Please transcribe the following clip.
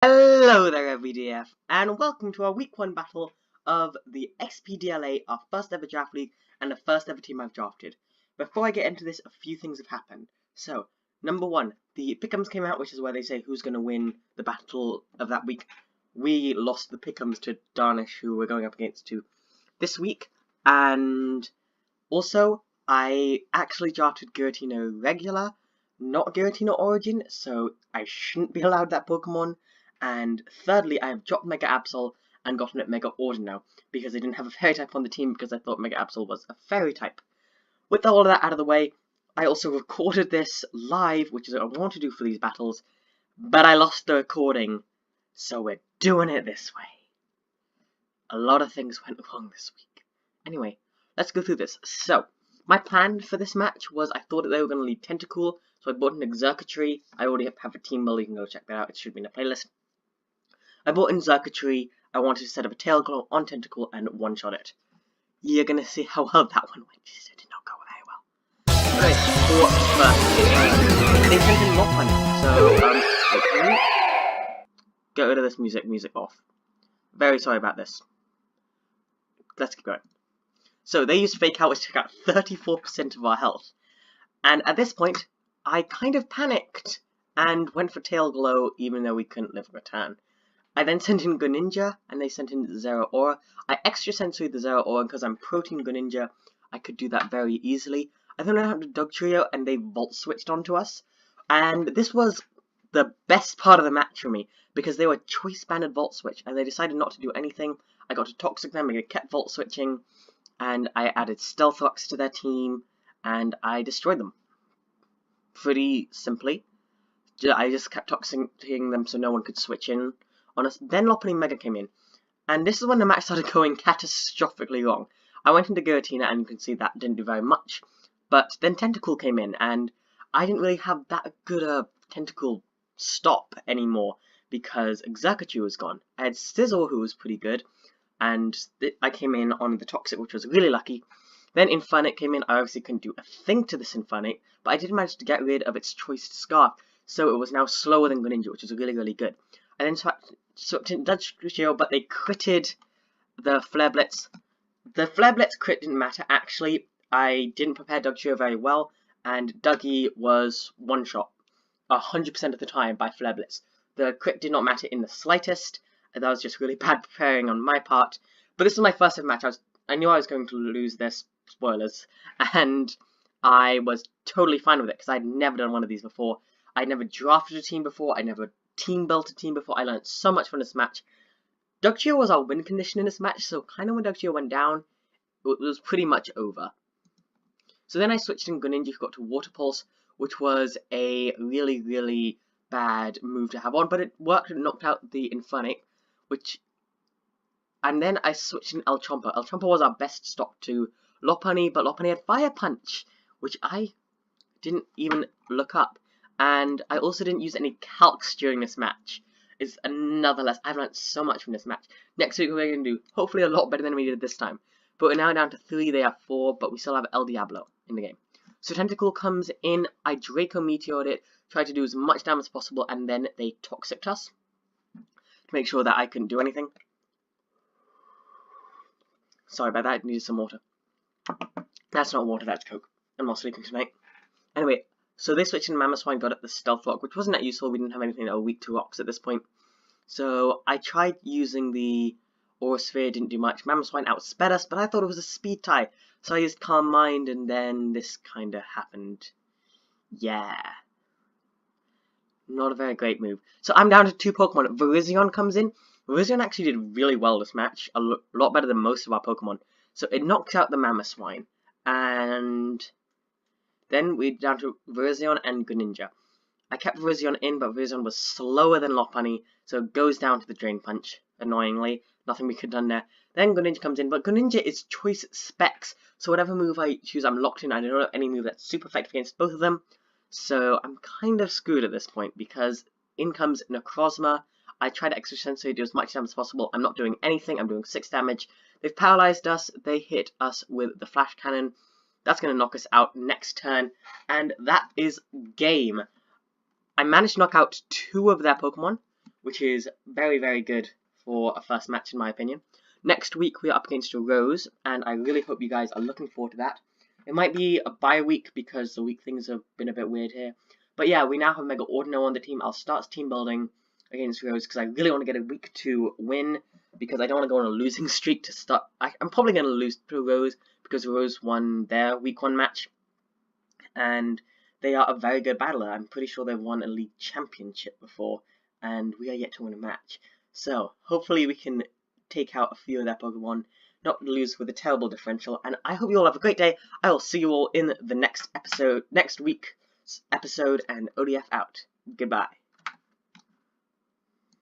Hello there FVDF, and welcome to our week 1 battle of the XPDLA, our first ever draft league, and the first ever team I've drafted. Before I get into this, a few things have happened. So, number 1, the pick'ems came out, which is where they say who's going to win the battle of that week. We lost the pick'ems to Darnish, who we're going up against this week, and also, I actually drafted Giratina regular, not Giratina Origin, so I shouldn't be allowed that Pokemon. And thirdly, I have dropped Mega Absol and gotten it Mega Ordin now, because I didn't have a Fairy type on the team because I thought Mega Absol was a Fairy type. With all of that out of the way, I also recorded this live, which is what I want to do for these battles, but I lost the recording, so we're doing it this way. A lot of things went wrong this week. Anyway, let's go through this. So, my plan for this match was I thought that they were going to leave Tentacool, so I bought an Exurkitree. I already have a team build, you can go check that out, it should be in the playlist. I bought in Exurkitree. I wanted to set up a Tail Glow on Tentacool and one-shot it. You're gonna see how well that one went. It did not go very well. Anyway, first, they sent in Lopunny. So, get rid of this music off. Very sorry about this. Let's keep going. So, they used Fake Out, which took out 34% of our health. And at this point, I kind of panicked and went for Tail Glow, even though we couldn't live a return. I then sent in Greninja, and they sent in Zeraora. I extra sensory the Zeraora because I'm Protein Greninja. I could do that very easily. I then went out to Dugtrio, and they Volt Switched onto us. And this was the best part of the match for me, because they were Choice Banded Volt Switch, and they decided not to do anything. I got to Toxic them, I kept Volt Switching, and I added Stealth Rocks to their team, and I destroyed them. Pretty simply. I just kept Toxicing them so no one could switch in on us. Then Lopunny Mega came in, and this is when the match started going catastrophically wrong. I went into Giratina, and you can see that didn't do very much, but then Tentacool came in, and I didn't really have that good a Tentacool stop anymore, because Exurkitree was gone. I had Sizzle, who was pretty good, and I came in on the Toxic, which was really lucky. Then Infernape came in. I obviously couldn't do a thing to this Infernape, but I did manage to get rid of its Choice Scarf, so it was now slower than Greninja, which was really, really good. I then swapped in Dugtrio, but they critted the Flare Blitz. The Flare Blitz crit didn't matter, actually. I didn't prepare Dugtrio very well, and Dougie was one-shot 100% of the time by Flare Blitz. The crit did not matter in the slightest, and that was just really bad preparing on my part. But this was my first ever match. I knew I was going to lose this, spoilers, and I was totally fine with it, because I'd never done one of these before. I'd never drafted a team before, I never team built a team before. I learned so much from this match. Dugtrio was our win condition in this match, so kind of when Dugtrio went down, it was pretty much over. So then I switched in Greninja, got to Water Pulse, which was a really, really bad move to have on, but it worked and knocked out the Infernape, and then I switched in Elchompa. Elchompa was our best stop to Lopunny, but Lopunny had Fire Punch, which I didn't even look up. And I also didn't use any calcs during this match. It's another lesson. I've learned so much from this match. Next week we're going to do hopefully a lot better than we did this time. But we're now down to 3, they have 4, but we still have El Diablo in the game. So Tentacool comes in, I Draco Meteored it, tried to do as much damage as possible, and then they Toxiced us to make sure that I couldn't do anything. Sorry about that, I needed some water. That's not water, that's Coke. I'm not sleeping tonight. Anyway. So they switched in Mamoswine, got up the Stealth Rock, which wasn't that useful. We didn't have anything that were weak to rocks at this point. So I tried using the Aura Sphere, didn't do much. Mamoswine outsped us, but I thought it was a speed tie. So I used Calm Mind, and then this kind of happened. Yeah. Not a very great move. So I'm down to 2 Pokemon. Virizion comes in. Virizion actually did really well this match. A lot better than most of our Pokemon. So it knocks out the Mamoswine. And then we're down to Virizion and Greninja. I kept Virizion in, but Virizion was slower than Lopunny, so it goes down to the Drain Punch, annoyingly. Nothing we could have done there. Then Greninja comes in, but Greninja is Choice Specs, so whatever move I choose, I'm locked in. I don't have any move that's super effective against both of them, so I'm kind of screwed at this point, because in comes Necrozma. I try to extra sensory, do as much damage as possible. I'm not doing anything, I'm doing 6 damage. They've paralyzed us, they hit us with the Flash Cannon. That's going to knock us out next turn, and that is game. I managed to knock out 2 of their Pokemon, which is very, very good for a first match in my opinion. Next week we are up against a Rose, and I really hope you guys are looking forward to that. It might be a bye week because the week things have been a bit weird here. But yeah, we now have Mega Ordino on the team. I'll start team building against Rose because I really want to get a week 2 win because I don't want to go on a losing streak to start. I'm probably going to lose to Rose because Rose won their week 1 match, and they are a very good battler. I'm pretty sure they've won a league championship before, and we are yet to win a match. So hopefully we can take out a few of their Pokemon, not lose with a terrible differential, and I hope you all have a great day. I will see you all in the next week's episode, and ODF out. Goodbye.